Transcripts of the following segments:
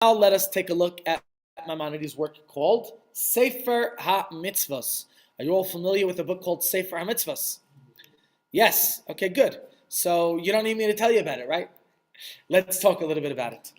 let us take a look at Maimonides' work called Sefer HaMitzvos. Are you all familiar with a book called Sefer HaMitzvos? Yes. Okay, good. So you don't need me to tell you about it, right? Let's talk a little bit about it.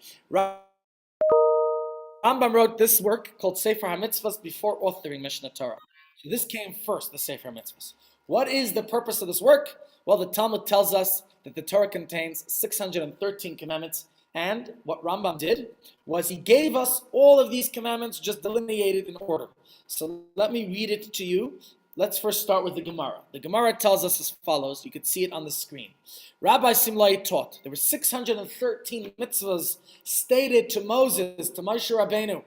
Rambam wrote this work called Sefer HaMitzvos before authoring Mishnah Torah. So this came first, the Sefer HaMitzvos. What is the purpose of this work? Well, the Talmud tells us that the Torah contains 613 commandments, and what Rambam did was he gave us all of these commandments just delineated in order. So let me read it to you. Let's first start with the Gemara. The Gemara tells us as follows. You can see it on the screen. Rabbi Simlai taught there were 613 mitzvahs stated to Moses, to Moshe Rabbeinu,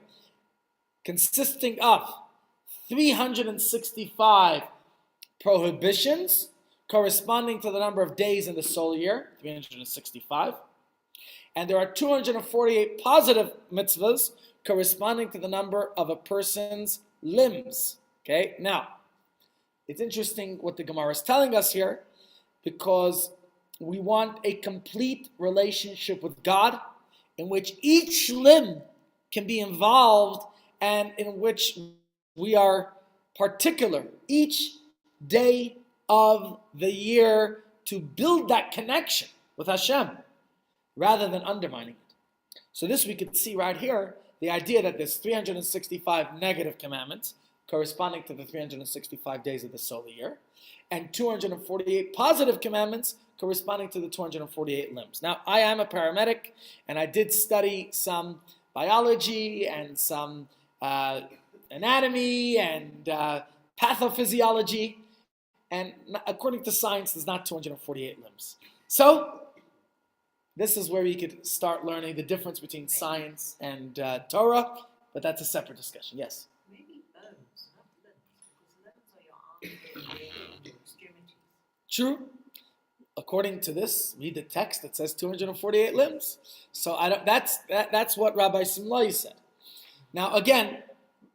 consisting of 365 prohibitions corresponding to the number of days in the solar year, 365. And there are 248 positive mitzvahs corresponding to the number of a person's limbs. Okay, now, it's interesting what the Gemara is telling us here, because we want a complete relationship with God in which each limb can be involved and in which we are particular each day of the year to build that connection with Hashem rather than undermining it. So this we could see right here, the idea that there's 365 negative commandments corresponding to the 365 days of the solar year, and 248 positive commandments corresponding to the 248 limbs. Now, I am a paramedic, and I did study some biology and some anatomy and pathophysiology, and according to science, there's not 248 limbs. So, this is where we could start learning the difference between science and Torah, but that's a separate discussion. Yes? True. According to this, read the text that says 248 limbs. So that's what Rabbi Simlai said. Now again,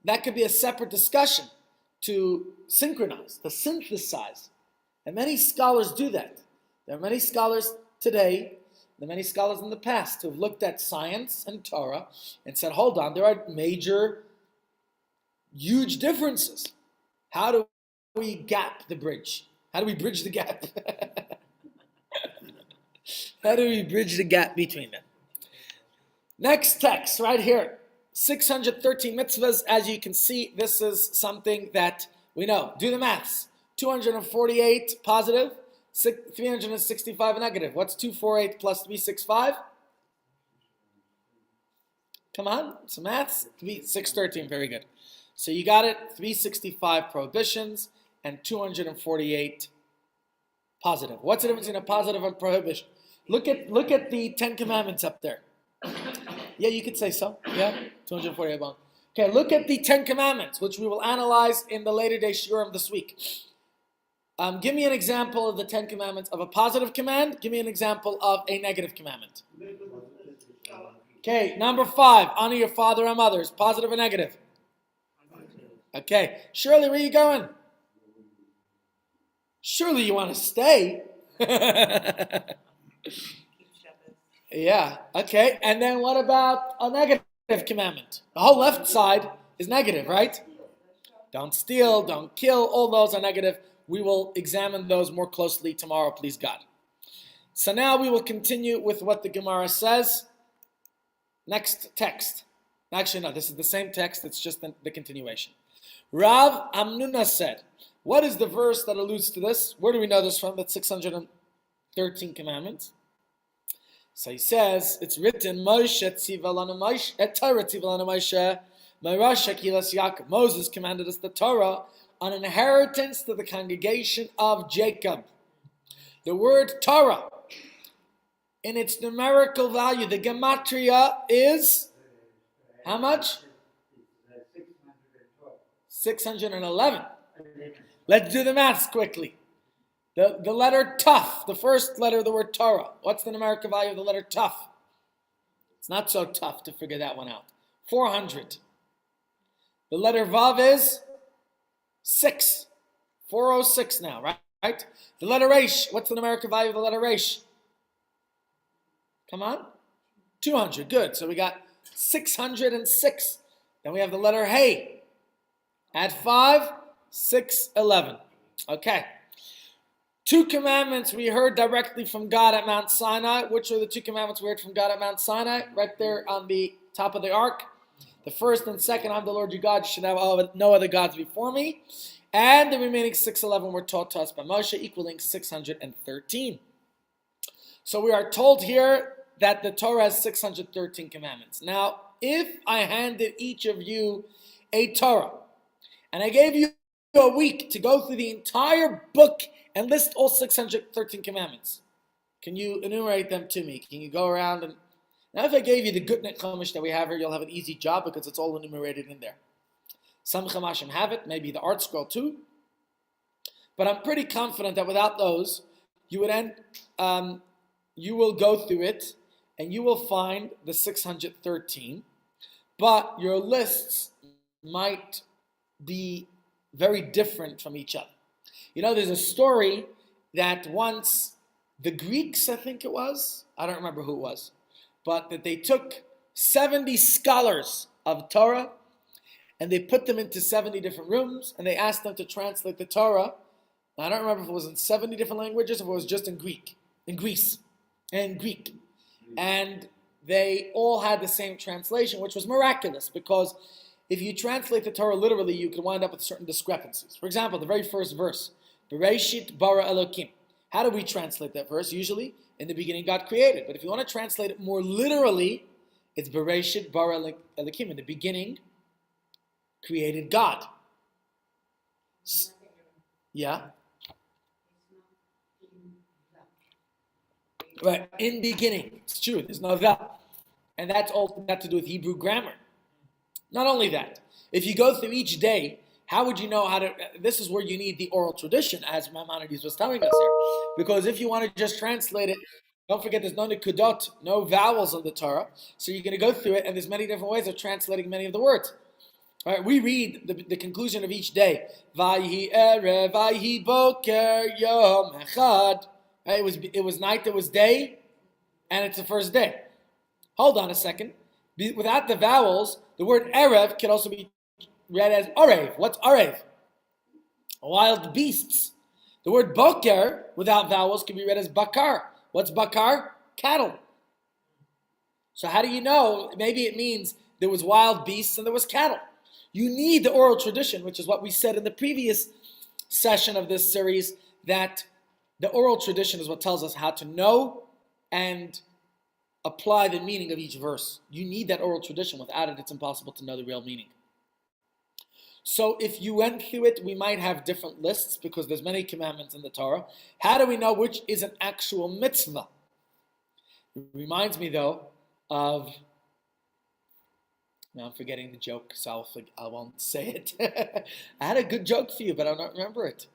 that could be a separate discussion to synchronize, to synthesize. And many scholars do that. There are many scholars today, there are many scholars in the past who have looked at science and Torah and said, hold on, there are major, huge differences. How do we gap the bridge? How do we bridge the gap? How do we bridge the gap between them? Next text, right here. 613 mitzvahs. As you can see, this is something that we know. Do the maths. 248 positive, 365 negative. What's 248 plus 365? Come on, some maths. 613, very good. So you got it, 365 prohibitions and 248 positive. What's the difference between a positive and prohibition? Look at the 10 commandments up there. Yeah, you could say so. Yeah, 248. Okay, look at the 10 commandments, which we will analyze in the later day shiurim this week. Give me an example of the 10 commandments of a positive command. Give me an example of a negative commandment. Okay, number 5, honor your father and mothers. Positive or negative? Okay, Shirley, where are you going? Surely you want to stay. Yeah, okay. And then what about a negative commandment? The whole left side is negative, right? Don't steal, don't kill, all those are negative. We will examine those more closely tomorrow, please God. So now we will continue with what the Gemara says. Next text. Actually, no, this is the same text, it's just the continuation. Rav Amnuna said, what is the verse that alludes to this? Where do we know this from? That's 613 commandments. So he says, it's written, Moshe tzivalanu Moshe, Torah tzivalanu Moshe, Merash Akilas Yaakov. Moses commanded us the Torah on inheritance to the congregation of Jacob. The word Torah, in its numerical value, the gematria is, how much? 611. Let's do the maths quickly. The letter Tuf, the first letter of the word Torah. What's the numerical value of the letter Tuf? It's not so tough to figure that one out. 400. The letter Vav is 6. 406 now, right? The letter Resh, what's the numerical value of the letter Resh? Come on. 200, good. So we got 606. Then we have the letter Hey. Add 5, 6, 11. Okay. 2 commandments we heard directly from God at Mount Sinai. Which are the 2 commandments we heard from God at Mount Sinai? Right there on the top of the ark. The first and second, I'm the Lord your God. You should have no other gods before me. And the remaining 611 were taught to us by Moshe, equaling 613. So we are told here that the Torah has 613 commandments. Now, if I handed each of you a Torah, and I gave you a week to go through the entire book and list all 613 commandments, can you enumerate them to me? Can you go around and... Now, if I gave you the Gutnik Chumash that we have here, you'll have an easy job because it's all enumerated in there. Some Chamashim have it, maybe the Art Scroll too. But I'm pretty confident that without those, you will go through it and you will find the 613. But your lists might be very different from each other. You know, there's a story that once the Greeks, I think it was, I don't remember who it was, but that they took 70 scholars of Torah and they put them into 70 different rooms and they asked them to translate the Torah. Now, I don't remember if it was in 70 different languages or if it was just in Greek, in Greece, and Greek. And they all had the same translation, which was miraculous because if you translate the Torah literally, you can wind up with certain discrepancies. For example, the very first verse, Bereshit bara Elokim. How do we translate that verse? Usually, in the beginning, God created. But if you want to translate it more literally, it's Bereshit bara Elokim. In the beginning, created God. Yeah? Right, in beginning. It's true, there's no that. And that's all got to do with Hebrew grammar. Not only that, if you go through each day, how would you know how to... This is where you need the oral tradition, as Maimonides was telling us here. Because if you want to just translate it, don't forget there's no nikudot, no vowels in the Torah. So you're going to go through it, and there's many different ways of translating many of the words. All right, we read the conclusion of each day. Vayhi erev, vayhi boker, yom echad. Right, it was night, it was day, and it's the first day. Hold on a second. Without the vowels, the word erev can also be read as orev. What's orev? Wild beasts. The word boker, without vowels, can be read as bakar. What's bakar? Cattle. So how do you know? Maybe it means there was wild beasts and there was cattle. You need the oral tradition, which is what we said in the previous session of this series, that the oral tradition is what tells us how to know and apply the meaning of each verse. You need that oral tradition. Without it, it's impossible to know the real meaning. So if you went through it, we might have different lists because there's many commandments in the Torah. How do we know which is an actual mitzvah? It reminds me, though, of... Now I'm forgetting the joke, so I won't say it. I had a good joke for you, but I don't remember it.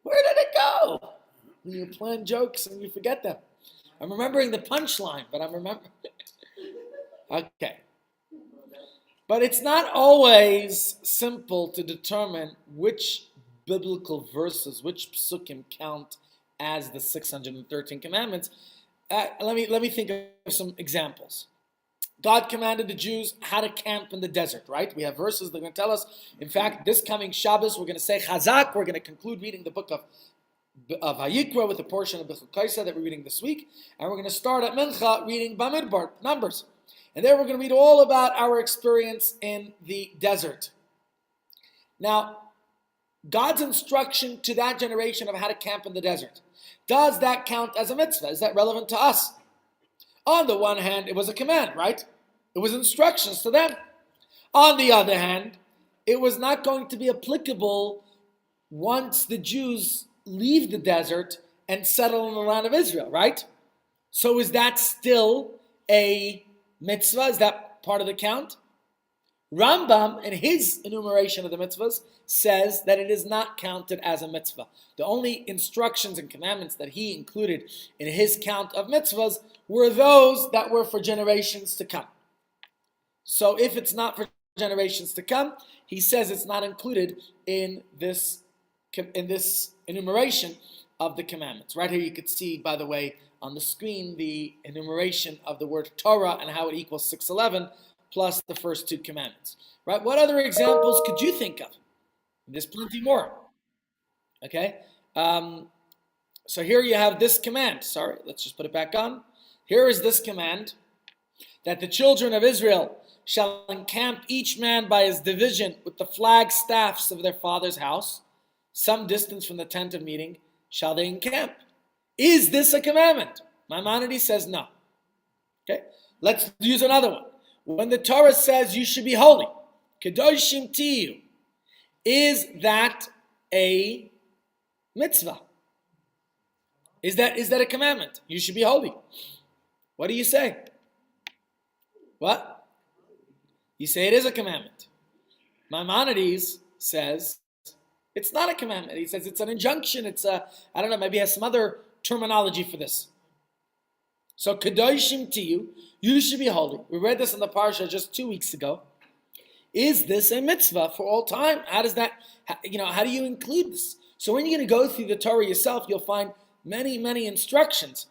Where did it go? When you plan jokes and you forget them. I'm remembering the punchline, but I'm remembering. Okay. But it's not always simple to determine which biblical verses, which psukim count as the 613 commandments. Let me think of some examples. God commanded the Jews how to camp in the desert, right? We have verses that are going to tell us. In fact, this coming Shabbos, we're going to say Chazak. We're going to conclude reading the book of Vayikra with a portion of Bechuk Kaisa that we're reading this week. And we're going to start at Mincha reading Bamidbar, Numbers. And there we're going to read all about our experience in the desert. Now, God's instruction to that generation of how to camp in the desert, does that count as a mitzvah? Is that relevant to us? On the one hand, it was a command, right? It was instructions to them. On the other hand, it was not going to be applicable once the Jews leave the desert and settle in the land of Israel, right? So is that still a mitzvah? Is that part of the count? Rambam, in his enumeration of the mitzvahs, says that it is not counted as a mitzvah. The only instructions and commandments that he included in his count of mitzvahs were those that were for generations to come. So if it's not for generations to come, he says it's not included in this enumeration of the commandments. Right here you could see, by the way, on the screen, the enumeration of the word Torah and how it equals 611 plus the first 2 commandments. Right? What other examples could you think of? There's plenty more. Okay? So here you have this command. Sorry, let's just put it back on. Here is this command, that the children of Israel shall encamp each man by his division with the flag staffs of their father's house, some distance from the tent of meeting, shall they encamp. Is this a commandment? Maimonides says no. Okay, let's use another one. When the Torah says you should be holy, kedoshim tiyu, is that a mitzvah? Is that a commandment? You should be holy. What do you say? What? You say it is a commandment. Maimonides says it's not a commandment. He says it's an injunction. It's I don't know, maybe he has some other terminology for this. So, kedoshim tiyu, you should be holy. We read this in the parsha just 2 weeks ago. Is this a mitzvah for all time? How does that, how do you include this? So when you're going to go through the Torah yourself, you'll find many, many instructions.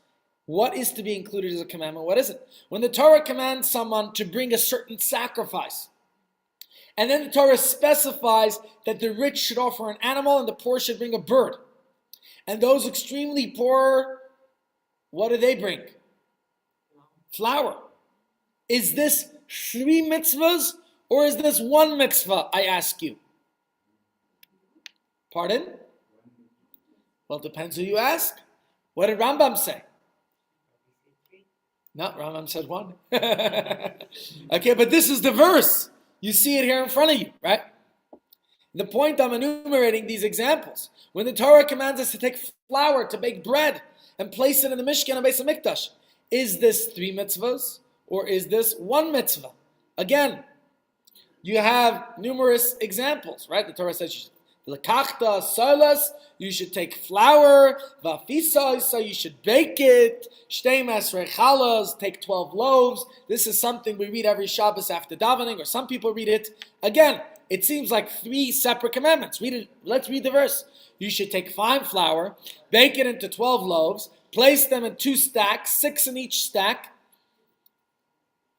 What is to be included as a commandment? What isn't? When the Torah commands someone to bring a certain sacrifice, and then the Torah specifies that the rich should offer an animal and the poor should bring a bird. And those extremely poor, what do they bring? Flour. Is this 3 mitzvahs or is this 1 mitzvah, I ask you? Pardon? Well, it depends who you ask. What did Rambam say? No, Rambam said 1. Okay, but this is the verse. You see it here in front of you, right? The point I'm enumerating these examples. When the Torah commands us to take flour to bake bread and place it in the Mishkan and Beis HaMikdash, is this 3 mitzvahs or is this 1 mitzvah? Again, you have numerous examples, right? The Torah says, L'kachta solas, you should take flour, v'afisa, so you should bake it, shteim esrei chalas, take 12 loaves. This is something we read every Shabbos after davening, or some people read it. Again, it seems like 3 separate commandments. Read it. Let's read the verse. You should take fine flour, bake it into 12 loaves, place them in 2 stacks, 6 in each stack,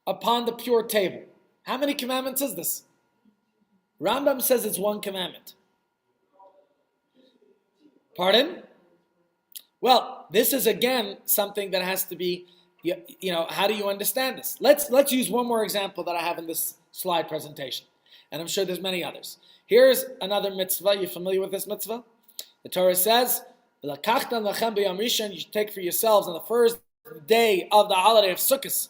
upon the pure table. How many commandments is this? Rambam says it's 1 commandment. Pardon? Well, this is again something that has to be, how do you understand this? Let's use one more example that I have in this slide presentation. And I'm sure there's many others. Here's another mitzvah. You familiar with this mitzvah? The Torah says, you should take for yourselves on the first day of the holiday of Sukkot,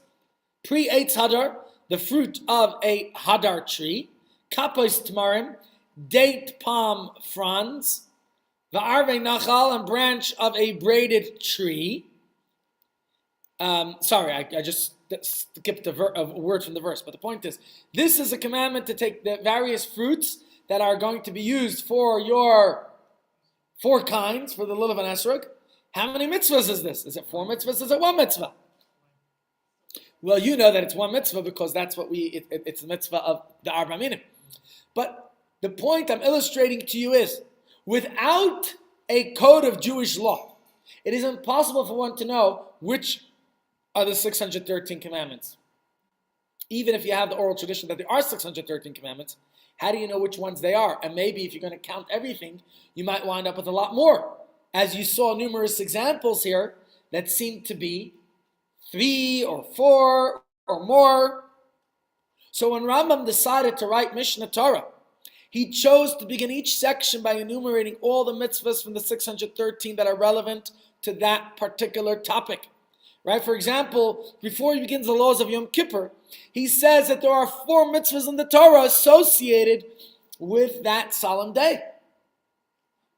pre-Eitz Hadar, the fruit of a Hadar tree, kapos tamarim, date palm fronds, the arve nachal, and branch of a braided tree. Sorry, I just skipped a word from the verse. But the point is, this is a commandment to take the various fruits that are going to be used for your 4 kinds, for the Lulav and Esrog. How many mitzvahs is this? Is it 4 mitzvahs? Is it 1 mitzvah? Well, you know that it's 1 mitzvah because that's what it's the mitzvah of the Arba Minim. But the point I'm illustrating to you is, without a code of Jewish law, it is impossible for one to know which are the 613 commandments. Even if you have the oral tradition that there are 613 commandments, how do you know which ones they are? And maybe if you're going to count everything, you might wind up with a lot more. As you saw numerous examples here that seem to be 3 or 4 or more. So when Rambam decided to write Mishnah Torah, he chose to begin each section by enumerating all the mitzvahs from the 613 that are relevant to that particular topic. Right? For example, before he begins the laws of Yom Kippur, he says that there are 4 mitzvahs in the Torah associated with that solemn day.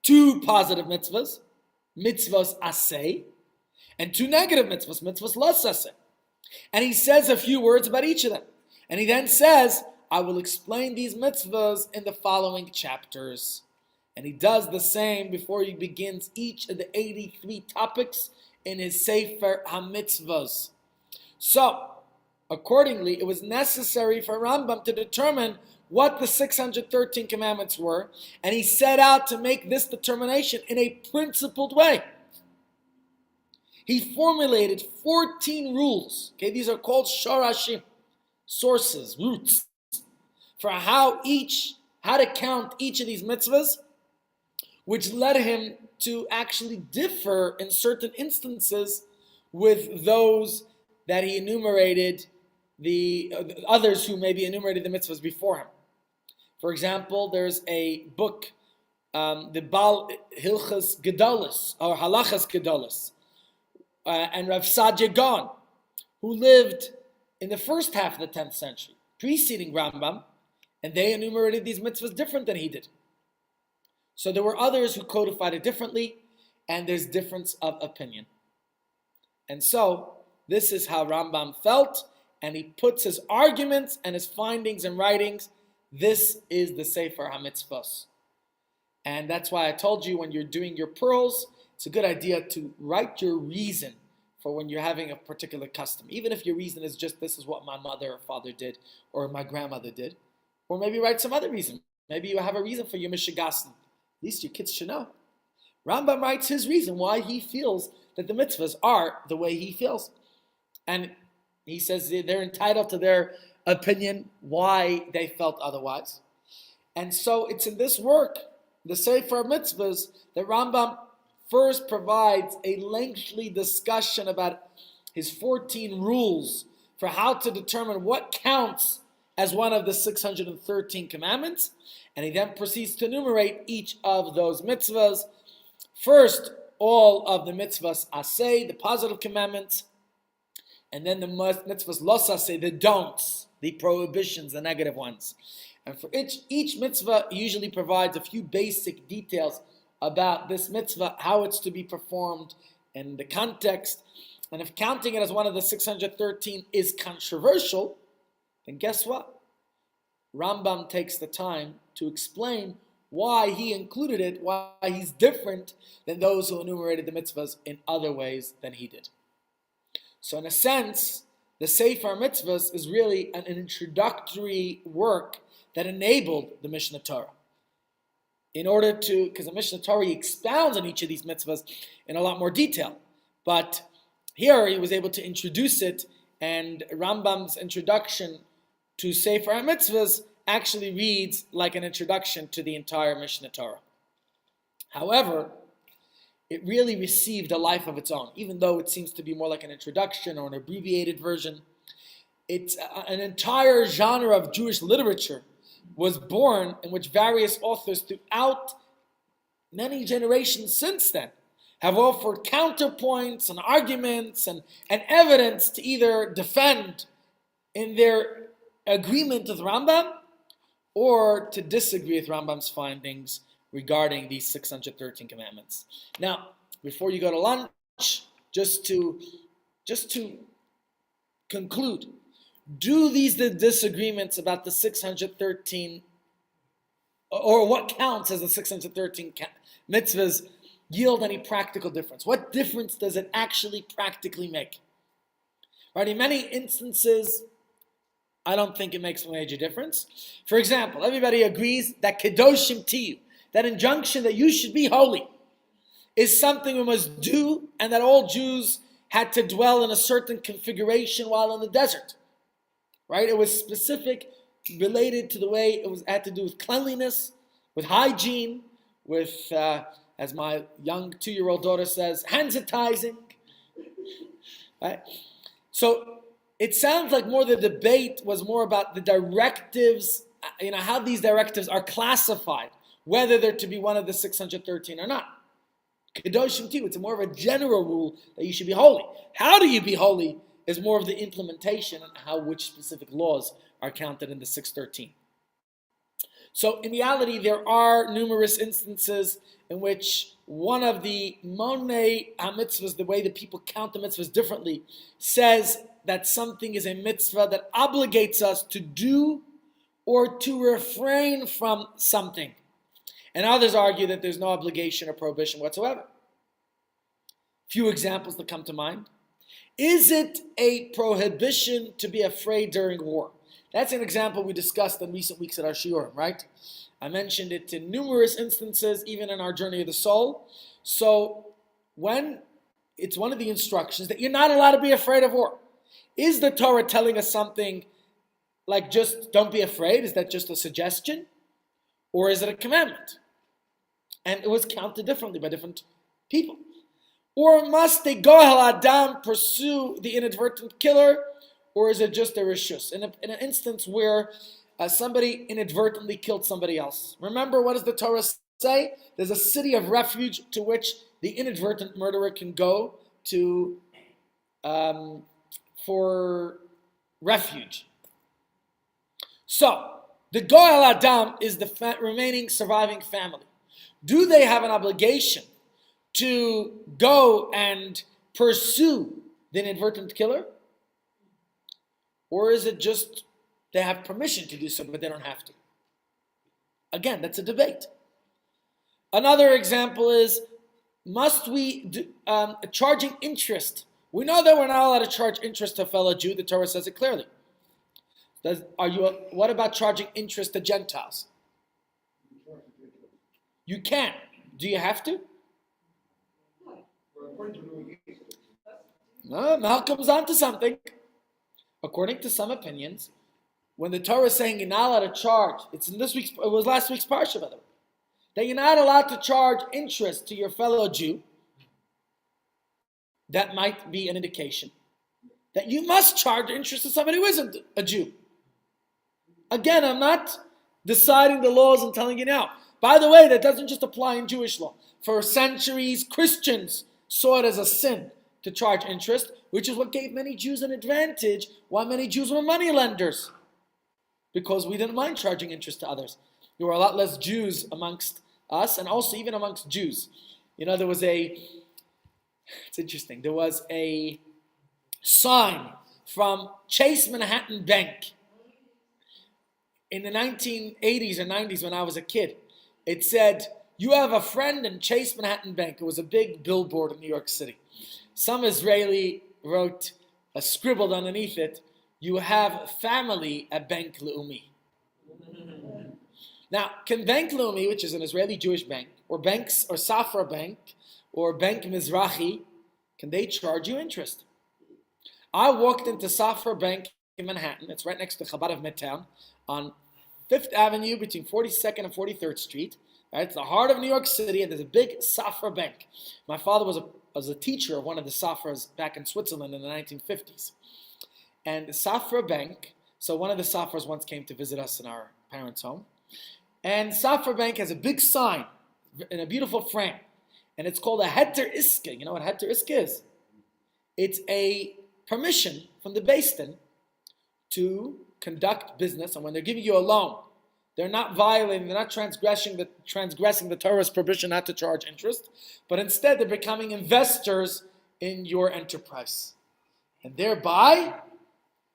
2 positive mitzvahs, mitzvahs aseh, and 2 negative mitzvahs, mitzvahs los aseh. And he says a few words about each of them. And he then says, I will explain these mitzvahs in the following chapters. And he does the same before he begins each of the 83 topics in his Sefer HaMitzvahs. So, accordingly, it was necessary for Rambam to determine what the 613 commandments were, and he set out to make this determination in a principled way. He formulated 14 rules. Okay, these are called shorashim. sources, roots, for how to count each of these mitzvahs, which led him to actually differ in certain instances with those that he enumerated, the others who maybe enumerated the mitzvahs before him. For example, there's a book, the Bal Hilchas Gedolos, or Halachas Gedolos, and Rav Sadia Gaon, who lived in the first half of the 10th century, preceding Rambam, and they enumerated these mitzvahs different than he did. So there were others who codified it differently, and there's difference of opinion. And so, this is how Rambam felt, and he puts his arguments and his findings and writings. This is the Sefer HaMitzvos. And that's why I told you when you're doing your pearls, it's a good idea to write your reason for when you're having a particular custom. Even if your reason is just, this is what my mother or father did, or my grandmother did. Or maybe write some other reason. Maybe you have a reason for your Mishigasan. At least your kids should know. Rambam writes his reason why he feels that the mitzvahs are the way he feels. And he says they're entitled to their opinion, why they felt otherwise. And so it's in this work, the Sefer Mitzvahs, that Rambam first provides a lengthy discussion about his 14 rules for how to determine what counts as one of the 613 commandments. And he then proceeds to enumerate each of those mitzvahs. First, all of the mitzvahs aseh, the positive commandments, and then the mitzvahs los aseh, the don'ts, the prohibitions, the negative ones. And for each mitzvah usually provides a few basic details about this mitzvah, how it's to be performed, and the context. And if counting it as one of the 613 is controversial, then guess what? Rambam takes the time to explain why he included it, why he's different than those who enumerated the mitzvahs in other ways than he did. So in a sense, the Sefer Mitzvahs is really an introductory work that enabled the Mishnah Torah. In order to, because the Mishnah Torah expounds on each of these mitzvahs in a lot more detail. But here he was able to introduce it, and Rambam's introduction to Sefer HaMitzvahs actually reads like an introduction to the entire Mishnah Torah. However, it really received a life of its own, even though it seems to be more like an introduction or an abbreviated version. It's an entire genre of Jewish literature was born in which various authors throughout many generations since then have offered counterpoints and arguments and evidence to either defend in their agreement with Rambam or to disagree with Rambam's findings regarding these 613 commandments. Now, before you go to lunch, just to conclude, do these the disagreements about the 613, or what counts as the 613 mitzvahs, yield any practical difference? What difference does it actually practically make? Right, in many instances, I don't think it makes a major difference. For example, everybody agrees that kedoshim tiyu, that injunction that you should be holy, is something we must do, and that all Jews had to dwell in a certain configuration while in the desert. Right? It was specific, related to the way it had to do with cleanliness, with hygiene, with, as my young 2-year-old daughter says, hand sanitizing. Right? So it sounds like more the debate was more about the directives, how these directives are classified, whether they're to be one of the 613 or not. Kedoshim tiyu, it's more of a general rule that you should be holy. How do you be holy is more of the implementation and which specific laws are counted in the 613. So in reality, there are numerous instances in which one of the monei ha-mitzvahs, the way that people count the mitzvahs differently, says that something is a mitzvah that obligates us to do or to refrain from something. And others argue that there's no obligation or prohibition whatsoever. Few examples that come to mind. Is it a prohibition to be afraid during war? That's an example we discussed in recent weeks at our shiurim, right? I mentioned it in numerous instances, even in our Journey of the Soul. So when it's one of the instructions that you're not allowed to be afraid of war, is the Torah telling us something like just don't be afraid? Is that just a suggestion? Or is it a commandment? And it was counted differently by different people. Or must the gohel adam pursue the inadvertent killer? Or is it just a rishus? In an instance where somebody inadvertently killed somebody else. Remember, what does the Torah say? There's a city of refuge to which the inadvertent murderer can go to for refuge. So, the Goel Adam is the remaining surviving family. Do they have an obligation to go and pursue the inadvertent killer? Or is it just they have permission to do so, but they don't have to? Again, that's a debate. Another example is, must we do, charging interest? We know that we're not allowed to charge interest to a fellow Jew. The Torah says it clearly. What about charging interest to Gentiles? You can. Do you have to? No, Malcolm's onto something. According to some opinions, when the Torah is saying you're not allowed to charge, it was last week's parsha, by the way, that you're not allowed to charge interest to your fellow Jew, that might be an indication that you must charge interest to somebody who isn't a Jew. Again, I'm not deciding the laws and telling you now. By the way, that doesn't just apply in Jewish law. For centuries, Christians saw it as a sin to charge interest, which is what gave many Jews an advantage, why many Jews were money lenders. Because we didn't mind charging interest to others. There were a lot less Jews amongst us, and also even amongst Jews. You know, it's interesting, there was a sign from Chase Manhattan Bank in the 1980s or 90s when I was a kid. It said, "You have a friend in Chase Manhattan Bank." It was a big billboard in New York City. Some Israeli wrote, scribbled underneath it, "You have family at Bank Leumi." Now, can Bank Leumi, which is an Israeli Jewish bank, or Safra Bank, or Bank Mizrahi, can they charge you interest? I walked into Safra Bank in Manhattan. It's right next to Chabad of Midtown, on 5th Avenue between 42nd and 43rd Street. Right? It's the heart of New York City, and there's a big Safra Bank. My father was a teacher of one of the Safras back in Switzerland in the 1950s. And the Safra Bank, so one of the Safras once came to visit us in our parents' home. And Safra Bank has a big sign in a beautiful frame. And it's called a Heter Iska. You know what Heter Iska is? It's a permission from the Beis Din to conduct business. And when they're giving you a loan, they're not transgressing the Torah's prohibition not to charge interest, but instead they're becoming investors in your enterprise. And thereby,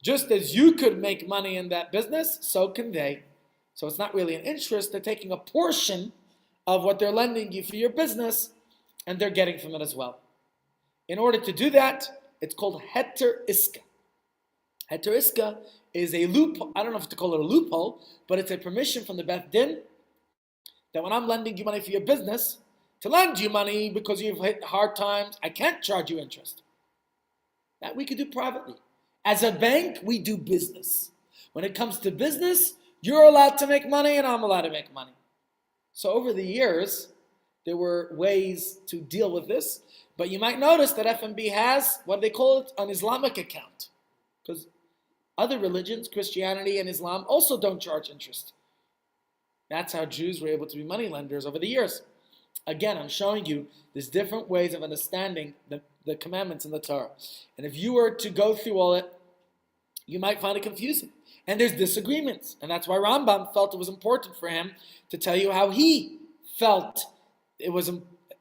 just as you could make money in that business, so can they. So it's not really an interest, they're taking a portion of what they're lending you for your business, and they're getting from it as well. In order to do that, it's called Heter Iska. Heter Iska is a loophole. I don't know if to call it a loophole, but it's a permission from the Beth Din that when I'm lending you money for your business, to lend you money because you've hit hard times, I can't charge you interest. That we could do privately. As a bank, we do business. When it comes to business, you're allowed to make money and I'm allowed to make money. So over the years, there were ways to deal with this, but you might notice that FNB has, what they call it, an Islamic account. Because other religions, Christianity and Islam, also don't charge interest. That's how Jews were able to be money lenders over the years. Again, I'm showing you there's different ways of understanding the commandments in the Torah. And if you were to go through all it, you might find it confusing. And there's disagreements. And that's why Rambam felt it was important for him to tell you how he felt it was,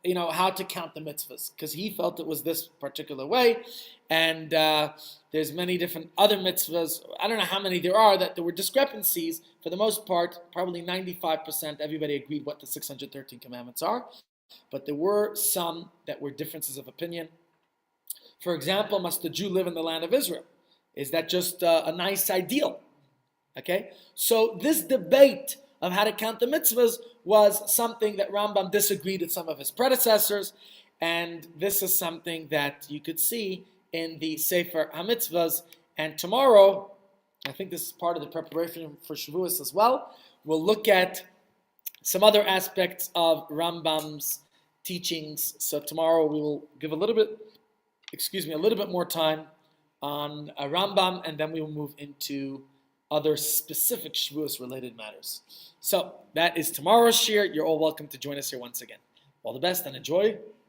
how to count the mitzvahs. Because he felt it was this particular way. And there's many different other mitzvahs. I don't know how many there are that there were discrepancies. For the most part, probably 95%, everybody agreed what the 613 commandments are. But there were some that were differences of opinion. For example, must the Jew live in the land of Israel? Is that just a nice ideal? Okay, so this debate of how to count the mitzvahs was something that Rambam disagreed with some of his predecessors, and this is something that you could see in the Sefer HaMitzvahs. And tomorrow, I think this is part of the preparation for Shavuos as well. We'll look at some other aspects of Rambam's teachings. So tomorrow we will give a little bit more time on Rambam, and then we will move into other specific Shavuos related matters. So that is tomorrow's shir. You're all welcome to join us here once again. All the best and enjoy